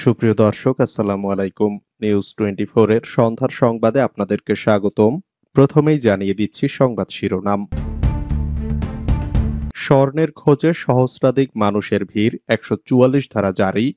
সুপ্রিয় দর্শক, আসসালামু আলাইকুম। নিউজ 24 এর সন্ধ্যার সংবাদে আপনাদেরকে স্বাগতম। প্রথমেই জানিয়ে দিচ্ছি সংবাদ শিরোনাম। স্বর্ণের খোঁজে সহস্রাধিক মানুষের ভিড়, 144 ধারা জারি।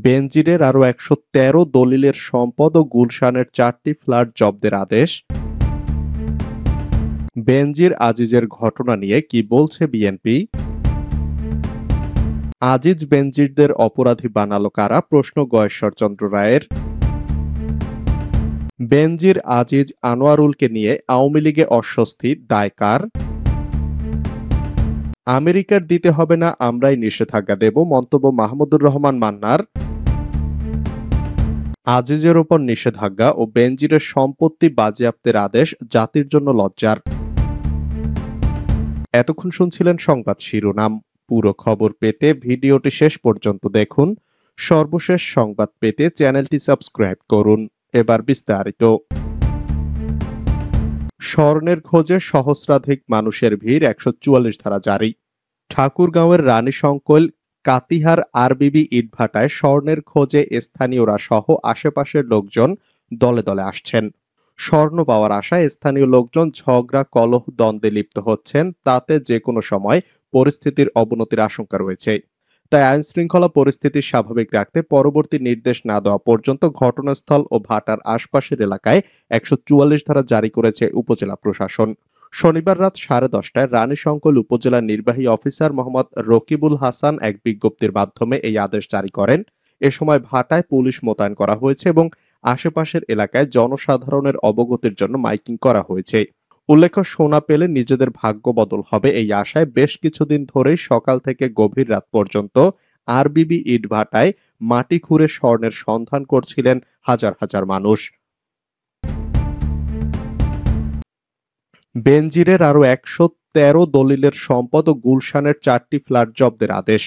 বেনজিরের আরও 113 দলিলের সম্পদ ও গুলশানের 4টি ফ্ল্যাট জব্দের আদেশ। বেনজির আজিজের ঘটনা নিয়ে কি বলছে বিএনপি? আজিজ বেনজিরদের অপরাধী বানালো কারা, প্রশ্ন গয়েশ্বরচন্দ্র রায়ের। বেনজির আজিজ আনোয়ারুলকে নিয়ে আওয়ামী লীগে অস্বস্তি, দায় কার? আমেরিকার দিতে হবে না, আমরাই নিষেধাজ্ঞা দেব, মন্তব্য মাহমুদুর রহমান মান্নার। আজিজের ওপর নিষেধাজ্ঞা ও বেনজিরের সম্পত্তি বাজেয়াপ্তের আদেশ জাতির জন্য লজ্জার। এতক্ষণ শুনছিলেন সংবাদ শিরোনাম। পুরো খবর পেতে ভিডিওটি শেষ পর্যন্ত দেখুন। সর্বশেষ সংবাদ পেতে চ্যানেলটি সাবস্ক্রাইব করুন। এবার বিস্তারিত। স্বর্ণের খোঁজে সহস্রাধিক মানুষের ভিড়, 144 ধারা জারি। ঠাকুরগাঁওয়ের রানী সংকল কাতিহার আরবিবি ইটভাটায় স্বর্ণের খোঁজে স্থানীয়রা সহ আশেপাশের লোকজন দলে দলে আসছেন। স্বর্ণ পাওয়ার আশায় স্থানীয় লোকজন ঝগড়া কলহ দ্বন্দ্বে লিপ্ত হচ্ছেন, তাতে যে কোনো সময় পরিস্থিতির অবনতির আশঙ্কা রয়েছে। তাই আইন শৃঙ্খলা পরিস্থিতি স্বাভাবিক রাখতে পরবর্তী নির্দেশ না দেওয়া পর্যন্ত ঘটনাস্থল ও ভাটার আশপাশের এলাকায় 144 ধারা জারি করেছে উপজেলা প্রশাসন। শনিবার রাত 10:30টায় রানীশঙ্কল উপজেলার নির্বাহী অফিসার মোহাম্মদ রকিবুল হাসান এক বিজ্ঞপ্তির মাধ্যমে এই আদেশ জারি করেন। এ সময় ভাটায় পুলিশ মোতায়েন করা হয়েছে এবং আশেপাশের এলাকায় জনসাধারণের অবগতির জন্য মাইকিং করা হয়েছে। উল্লেখ্য, সোনা পেলে নিজেদের ভাগ্য বদল হবে এই আশায় বেশ কিছুদিন ধরেই সকাল থেকে গভীর রাত পর্যন্ত আরবিবি ইটভাটায় মাটি খুঁড়ে স্বর্ণের সন্ধান করছিলেন হাজার হাজার মানুষ। বেনজিরের আরও 113 দলিলের সম্পদ ও গুলশানের 4টি ফ্ল্যাট জব্দের আদেশ।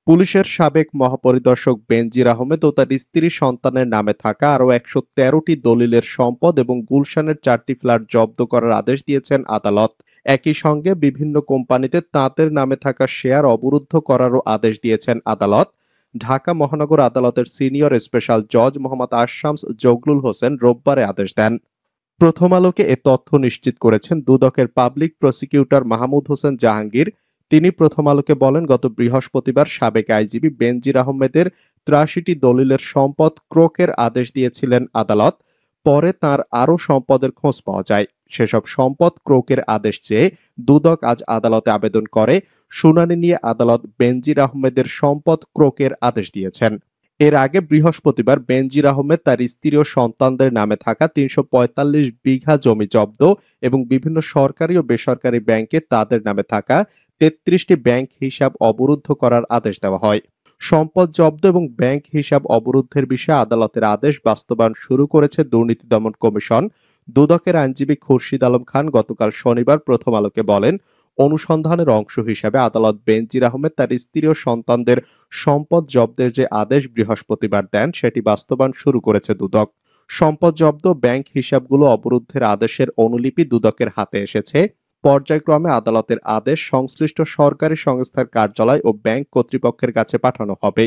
পুলিশের সাবেক মহাপরিদর্শক বেনজির আহমেদ ও তার স্ত্রী সন্তানের নামে থাকা আরও 113টি দলিলের সম্পদ এবং গুলশানের 4টি ফ্ল্যাট জব্দ করার আদেশ দিয়েছেন আদালত। একই সঙ্গে বিভিন্ন কোম্পানিতে তাঁদের নামে থাকা শেয়ার অবরুদ্ধ করারও আদেশ দিয়েছেন আদালত। ঢাকা মহানগর আদালতের সিনিয়র স্পেশাল জজ মোহাম্মদ আশশামস জগলুল হোসেন রোববারে আদেশ দেন। প্রথম আলোকে এ তথ্য নিশ্চিত করেছেন দুদকের পাবলিক প্রসিকিউটর মাহমুদ হোসেন জাহাঙ্গীর। তিনি প্রথম আলোকে বলেন, গত বৃহস্পতিবার সাবেক আইজিবি বেনজির আহমেদের 83টি দলিলের সম্পদ ক্রোকের আদেশ দিয়েছিলেন আদালত। পরে তার আরও সম্পদের খোঁজ পাওয়া যায়। সেসব সম্পদ ক্রোকের আদেশ চেয়ে দুদক আজ আদালতে আবেদন করে। শুনানি নিয়ে আদালত বেনজির আহমেদের সম্পদ ক্রোকের আদেশ দিয়েছেন। এর আগে বৃহস্পতিবার বেনজির আহমেদ তার স্ত্রী ও সন্তানদের নামে থাকা 345 বিঘা জমি জব্দ এবং বিভিন্ন সরকারি ও বেসরকারি ব্যাংকে তাদের নামে থাকা 33টি ব্যাংক হিসাব অবরুদ্ধ করার আদেশ দেওয়া হয়। সম্পদ জব্দ এবং ব্যাংক হিসাব অবরুদ্ধের বিষয়ে আদালতের আদেশ বাস্তবায়ন শুরু করেছে দুর্নীতি দমন কমিশন। দুদকের আইনজীবী খুরশিদ আলম খান গতকাল শনিবার প্রথম আলোকে বলেন, অনুসন্ধানের অংশ হিসেবে আদালত বেনজির আহমেদ তার স্ত্রী ও সন্তানদের সম্পদ জব্দের যে আদেশ বৃহস্পতিবার দেন সেটি বাস্তবায়ন শুরু করেছে দুদক। সম্পদ জব্দ ব্যাংক হিসাবগুলো অবরুদ্ধের আদেশের অনুলিপি দুদকের হাতে এসেছে। পর্যায়ক্রমে আদালতের আদেশ সংশ্লিষ্ট সরকারি সংস্থার কার্যালয় ও ব্যাংক কর্তৃপক্ষের কাছে পাঠানো হবে।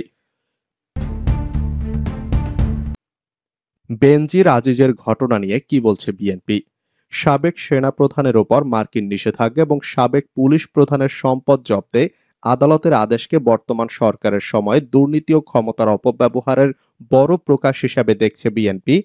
বেনজির আজিজের ঘটনা নিয়ে কি বলছে বিএনপি? সাবেক সেনাপ্রধানের ওপর মার্কিন নিষেধাজ্ঞা এবং সাবেক পুলিশ প্রধানের সম্পদ জব্দে আদালতের আদেশকে বর্তমান সরকারের সময় দুর্নীতি ও ক্ষমতার অপব্যবহারের বড় প্রকাশ হিসাবে দেখছে বিএনপি।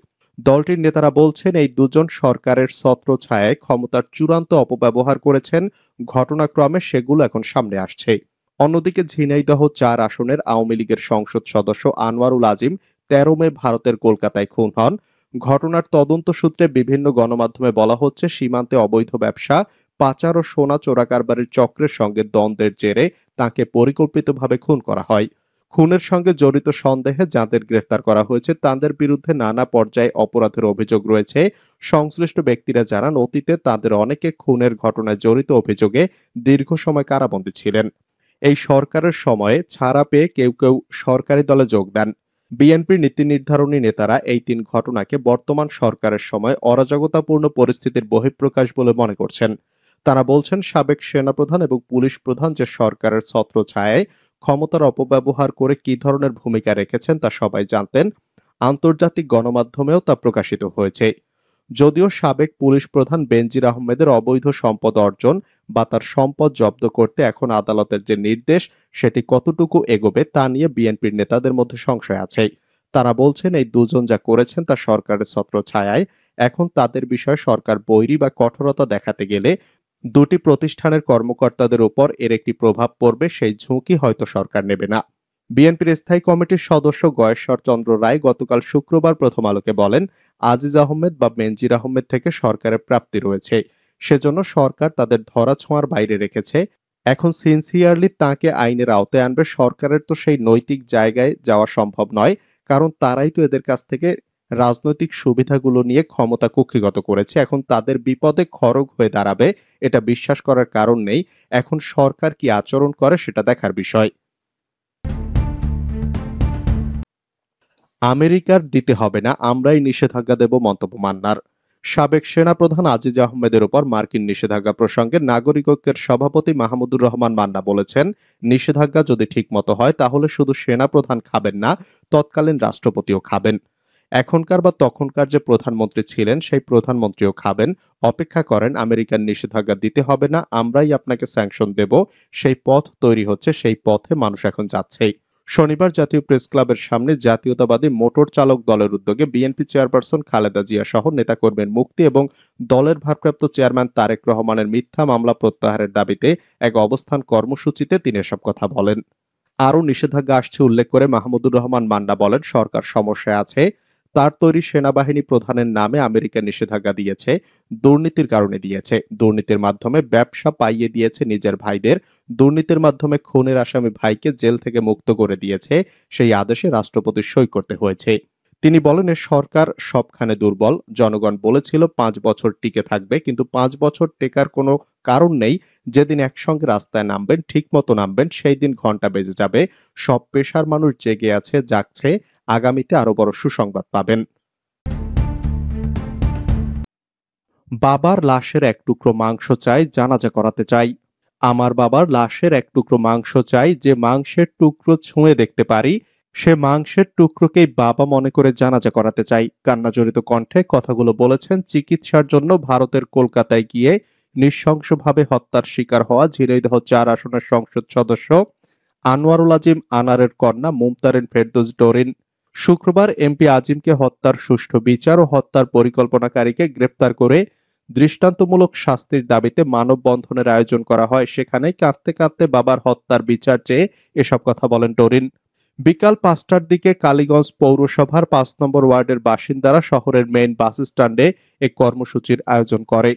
দলটির নেতারা বলছেন, এই দুজন সরকারের ছত্রছায়ায় ক্ষমতার চূড়ান্ত অপব্যবহার করেছেন। ঘটনাক্রমে সেগুলো এখন সামনে আসছে। অন্যদিকে ঝিনাইদহ 4 আসনের আওয়ামী লীগের সংসদ সদস্য আনোয়ারুল আজিম 13 মে ভারতের কলকাতায় খুন হন। ঘটনার তদন্ত সূত্রে বিভিন্ন গণমাধ্যমে বলা হচ্ছে, সীমান্তে অবৈধ ব্যবসা, পাচার ও সোনা চোরাকারবারির চক্রের সঙ্গে দ্বন্দ্বের জেরে তাকে পরিকল্পিতভাবে খুন করা হয়। খুনের সঙ্গে জড়িত সন্দেহে যাদের গ্রেফতার করা হয়েছে তাদের বিরুদ্ধে নানা পর্যায়ে অপরাধের অভিযোগ রয়েছে। সংশ্লিষ্ট ব্যক্তিরা জানান, অতীতে তাদের অনেকে খুনের ঘটনায় জড়িত অভিযোগে দীর্ঘ সময় কারাবন্দী ছিলেন। এই সরকারের সময়ে ছাড়া পেয়ে কেউ কেউ সরকারি দলে যোগ দেন। বিএনপির নীতি নির্ধারণী নেতারা এই 3 ঘটনাকে বর্তমান সরকারের সময় অরাজকতাপূর্ণ পরিস্থিতির বহিঃপ্রকাশ বলে মনে করছেন। তারা বলছেন, সাবেক সেনাপ্রধান এবং পুলিশ প্রধান যে সরকারের ছত্রছায়ায় ক্ষমতার অপব্যবহার করে কী ধরনের ভূমিকা রেখেছেন তা সবাই জানতেন। আন্তর্জাতিক গণমাধ্যমেও তা প্রকাশিত হয়েছে। যদিও সাবেক পুলিশ প্রধান বেনজির আহমেদের অবৈধ সম্পদ অর্জন বা তার সম্পদ জব্দ করতে এখন আদালতের যে নির্দেশ সেটি কতটুকু এগোবে তা নিয়ে বিএনপির নেতাদের মধ্যে সংশয় আছে। তারা বলছেন এই দুজন যা করেছেন তা সরকারের ছত্রছায়ায়। এখন তাদের বিষয়ে সরকার বৈরী বা কঠোরতা দেখাতে গেলে দুটি প্রতিষ্ঠানের কর্মকর্তাদের উপর এর একটি প্রভাব পড়বে, সেই ঝুঁকি হয়তো সরকার নেবে না। বিএনপির স্থায়ী কমিটির সদস্য গয়েশ্বর চন্দ্র রায় গতকাল শুক্রবার প্রথম আলোকে বলেন, আজিজ আহমেদ বা বেনজির আহমেদ থেকে সরকারের প্রাপ্তি রয়েছে, সেজন্য সরকার তাদের ধরাছোঁয়ার বাইরে রেখেছে। এখন সিনসিয়ারলি তাকে আইনের আওতায় আনবে। সরকারের তো সেই নৈতিক জায়গায় যাওয়া সম্ভব নয়, কারণ তারাই তো এদের কাছ থেকে রাজনৈতিক সুবিধাগুলো নিয়ে ক্ষমতা কুক্ষিগত করেছে। এখন তাদের বিপদে খড়গ হয়ে দাঁড়াবে, এটা বিশ্বাস করার কারণ নেই। এখন সরকার কি আচরণ করে সেটা দেখার বিষয়। আমেরিকার দিতে হবে না, আমরাই নিষেধাজ্ঞা দেব, মন্তব্য মান্নার। সাবেক সেনাপ্রধান আজিজ আহমেদের উপর মার্কিন নিষেধাজ্ঞা প্রসঙ্গে নাগরিক ঐক্যের সভাপতি মাহমুদুর রহমান মান্না বলেছেন, নিষেধাজ্ঞা যদি ঠিকমতো হয় তাহলে শুধু সেনাপ্রধান খাবেন না, তৎকালীন রাষ্ট্রপতিও খাবেন। এখনকার বা তখনকার যে প্রধানমন্ত্রী ছিলেন সেই প্রধানমন্ত্রীও খাবেন। অপেক্ষা করেন, আমেরিকার নিষেধাজ্ঞা দিতে হবে না, আমরাই আপনাকে স্যাংশন দেব। সেই পথ তৈরি হচ্ছে, সেই পথে মানুষ এখন যাচ্ছেই। শনিবার জাতীয় প্রেস ক্লাবের সামনে জাতীয়তাবাদী মোটর চালক দলের উদ্যোগে বিএনপি চেয়ারপারসন খালেদা জিয়া সহ নেতাকর্মীর মুক্তি এবং দলের ভারপ্রাপ্ত চেয়ারম্যান তারেক রহমানের মিথ্যা মামলা প্রত্যাহারের দাবিতে এক অবস্থান কর্মসূচিতে তিনি এসব কথা বলেন। আরও নিষেধাজ্ঞা আসছে উল্লেখ করে মাহমুদুর রহমান মান্না বলেন, সরকার সমস্যায় আছে। তার তৈরি সেনাবাহিনী প্রধানের নামে আমেরিকা নিষেধাজ্ঞা দিয়েছে, দুর্নীতির কারণে দিয়েছে। দুর্নীতির মাধ্যমে ব্যবসা পাইয়ে দিয়েছে নিজের ভাইদের, দুর্নীতির মাধ্যমে খুনের আসামি ভাইকে জেল থেকে মুক্ত করে দিয়েছে। সেই আদেশে রাষ্ট্রপতির সই করতে হয়েছে। তিনি বলেন, এ সরকার সবখানে দুর্বল। জনগণ বলেছিল 5 বছর টিকে থাকবে, কিন্তু 5 বছর টেকার কোনো কারণ নেই। যেদিন একসঙ্গে রাস্তায় নামবেন, ঠিক মতো নামবেন, সেই দিন ঘন্টা বেজে যাবে। সব পেশার মানুষ জেগে আছে, জাগছে। আগামীতে আরো বড় সুসংবাদ পাবেন। বাবার লাশের এক টুকরো মাংস চাই, জানাজা করাতে চাই। আমার বাবার লাশের এক টুকরো মাংস চাই, যে মাংসের টুকরো ছুঁয়ে দেখতে পারি, সে মাংসের টুকরোকেই বাবা মনে করে জানাজা করাতে চাই। কান্নাজড়িত কণ্ঠে কথাগুলো বলেছেন চিকিৎসার জন্য ভারতের কলকাতায় গিয়ে নৃশংসভাবে হত্যার শিকার হওয়া ঝিনাইদহ 4 আসনের সংসদ সদস্য আনোয়ারুল আজিম আনারের কন্যা মুমতারিন ফেরদৌস ডোরিন। শুক্রবার এমপি আজিমকে হত্যার সুষ্ঠু বিচার ও হত্যার পরিকল্পনাকারীকে গ্রেপ্তার করে দৃষ্টান্তমূলক শাস্তির দাবিতে মানববন্ধনের আয়োজন করা হয়। সেখানে কাঁদতে কাঁদতে বাবার হত্যার বিচার চেয়ে এসব কথা বলেন ডোরিন। বিকাল 5টার দিকে কালীগঞ্জ পৌরসভার 5 নম্বর ওয়ার্ডের বাসিন্দারা শহরের মেইন বাস স্ট্যান্ডে এক কর্মসূচির আয়োজন করে।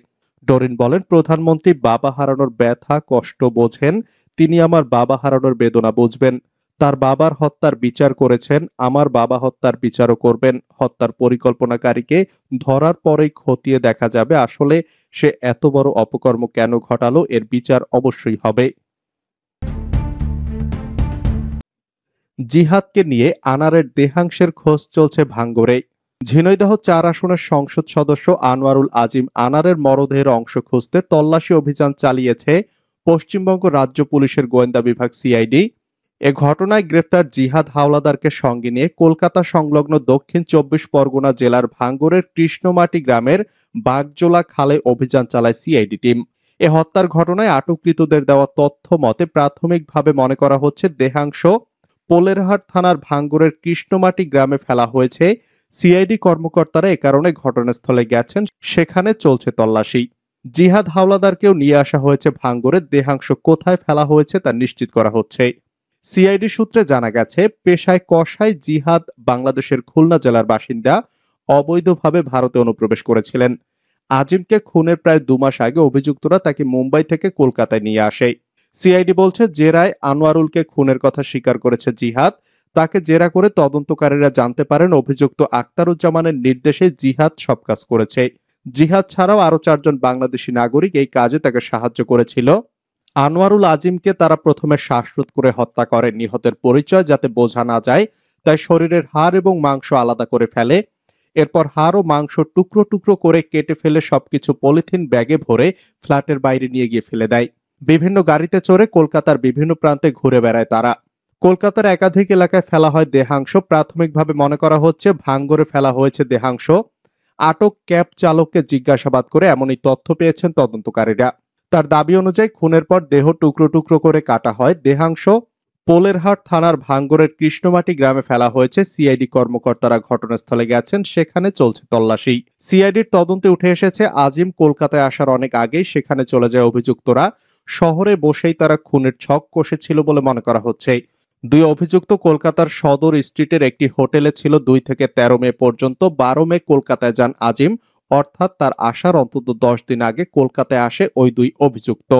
ডোরিন বলেন, প্রধানমন্ত্রী বাবা হারানোর ব্যথা কষ্ট বোঝেন, তিনি আমার বাবা হারানোর বেদনা বুঝবেন। তার বাবার হত্যার বিচার করেছেন, আমার বাবা হত্যার বিচারও করবেন। হত্যার পরিকল্পনাকারীকে ধরার পরেই খতিয়ে দেখা যাবে আসলে সে এত বড় অপকর্ম কেন ঘটালো, এর বিচার অবশ্যই হবে। জিহাদকে নিয়ে আনারের দেহাংশের খোঁজ চলছে ভাঙ্গরে। ঝিনাইদহ 4 আসনের সংসদ সদস্য আনোয়ারুল আজিম আনারের মরদেহের অংশ খুঁজতে তল্লাশি অভিযান চালিয়েছে পশ্চিমবঙ্গ রাজ্য পুলিশের গোয়েন্দা বিভাগ সিআইডি। এ ঘটনায় গ্রেফতার জিহাদ হাওলাদারকে সঙ্গে নিয়ে কলকাতা সংলগ্ন দক্ষিণ 24 পরগনা জেলার ভাঙ্গরের কৃষ্ণমাটি গ্রামের বাগজোলা খালে অভিযান চালায় সিআইডি টিম। এ হত্যার ঘটনায় আটককৃতদের দেওয়া তথ্য মতে প্রাথমিকভাবে মনে করা হচ্ছে দেহাংশ পোলেরহাট থানার ভাঙ্গরের কৃষ্ণমাটি গ্রামে ফেলা হয়েছে। সিআইডি কর্মকর্তারা এ কারণে ঘটনাস্থলে গেছেন, সেখানে চলছে তল্লাশি। জিহাদ হাওলাদারকেও নিয়ে আসা হয়েছে ভাঙ্গরের। দেহাংশ কোথায় ফেলা হয়েছে তা নিশ্চিত করা হচ্ছে। সিআইডি সূত্রে জানা গেছে, পেশায় কসাই জিহাদ বাংলাদেশের খুলনা জেলার বাসিন্দা, অবৈধভাবে ভারতে অনুপ্রবেশ করেছিলেন। আজিমকে খুনের প্রায় 2 মাস আগে অভিযুক্তরা তাকে মুম্বাই থেকে কলকাতায় নিয়ে আসে। সিআইডি বলছে, জেরায় আনোয়ারুলকে খুনের কথা স্বীকার করেছে জিহাদ। তাকে জেরা করে তদন্তকারীরা জানতে পারেন অভিযুক্ত আক্তারুজ্জামানের নির্দেশে জিহাদ সব কাজ করেছে। জিহাদ ছাড়াও আরো 4 জন বাংলাদেশি নাগরিক এই কাজে তাকে সাহায্য করেছিল। আনোয়ারুল আজিমকে তারা প্রথমে শ্বাসরোধ করে হত্যা করে। নিহতের পরিচয় যাতে বোঝা না যায় তাই শরীরের হাড় এবং মাংস আলাদা করে ফেলে। এরপর হাড় ও মাংস টুকরো টুকরো করে কেটে ফেলে সবকিছু পলিথিন ব্যাগে ভরে ফ্ল্যাটের বাইরে নিয়ে গিয়ে ফেলে দেয়। বিভিন্ন গাড়িতে চড়ে কলকাতার বিভিন্ন প্রান্তে ঘুরে বেড়ায় তারা। কলকাতার একাধিক এলাকায় ফেলা হয় দেহাংশ। প্রাথমিকভাবে মনে করা হচ্ছে ভাঙড়ে ফেলা হয়েছে দেহাংশ। আটক ক্যাব চালককে জিজ্ঞাসাবাদ করে এমনই তথ্য পেয়েছেন তদন্তকারীরা। তার দাবি অনুযায়ী খুনের পর দেহ টুকরো টুকরো করে কাটা হয়। দেহাংশ পোলেরহাট থানার ভাঙড়ের কৃষ্ণমাটি গ্রামে ফেলা হয়েছে। সিআইডি কর্মকর্তারা ঘটনাস্থলে গেছেন, সেখানে চলছে তল্লাশি। সিআইডির তদন্তে উঠে এসেছে আজিম কলকাতায় আসার অনেক আগেই সেখানে চলে যায় অভিযুক্তরা। শহরে বসেই তারা খুনের ছক কষেছিল বলে মনে করা হচ্ছে। দুই অভিযুক্ত কলকাতার সদর স্ট্রিটের একটি হোটেলে ছিল 2 থেকে 13 মে পর্যন্ত। 12 মে কলকাতায় যান আজিম, অর্থাৎ তার আসার অন্তত 10 দিন আগে কলকাতায় আসে ওই দুই অভিযুক্ত।